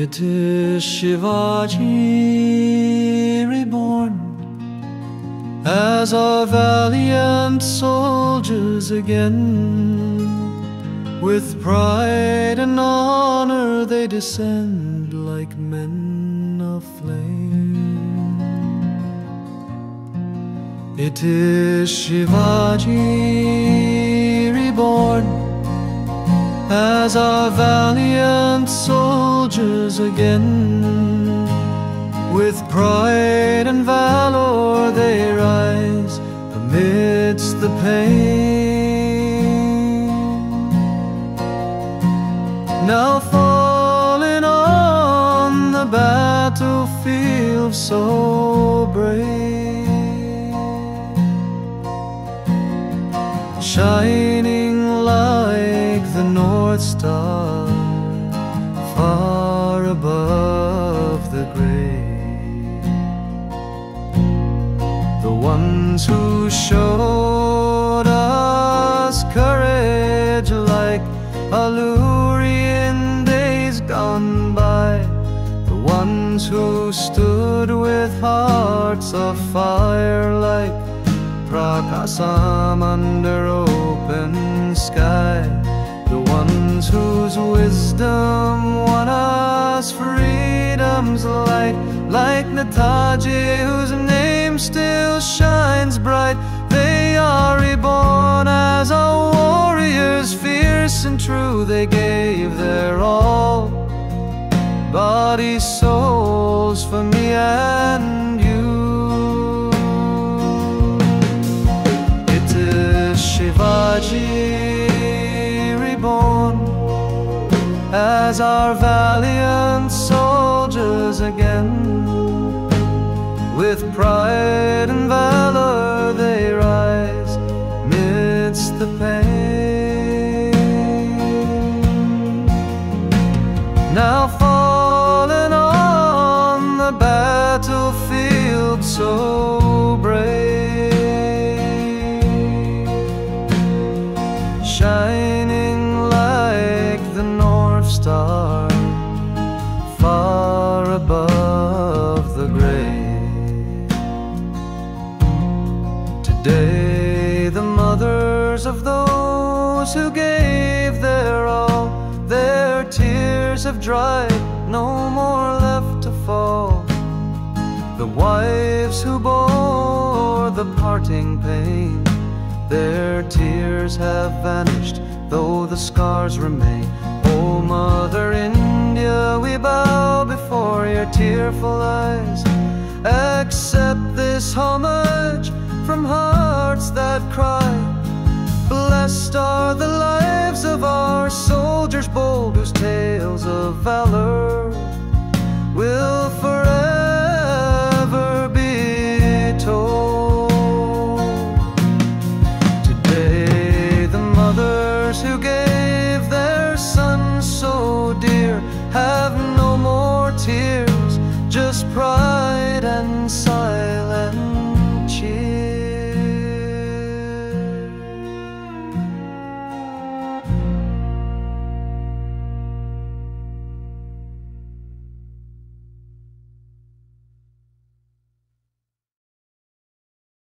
It is Shivaji reborn as our valiant soldiers again. With pride and honor they descend like men of flame. It is Shivaji reborn as our valiant soldiers again. With pride and valor they rise amidst the pain. Now fallen on the battlefield so brave, shining like the North Star far above the grave. The ones who showed us courage like Alluri in days gone by, the ones who stood with hearts of fire like Prakasam under open sky, the ones whose wisdom won us freedom's light, like Netaji whose name still shines bright. They are reborn as our warriors, fierce and true. They gave their all, bodies, souls for me and you. It is Shivaji reborn as our valiant soldiers again. With pride and valor they rise midst the pain. Now fallen on the battlefield so brave, shining like the North Star far above the grave. Today the mothers of those who gave their all, their tears have dried, no more left to fall. The wives who bore the parting pain, their tears have vanished, though the scars remain. O Mother India, we bow before your tearful eyes. Accept this homage from hearts that cry. Blessed are the lives of our soldiers bold, whose tales of valor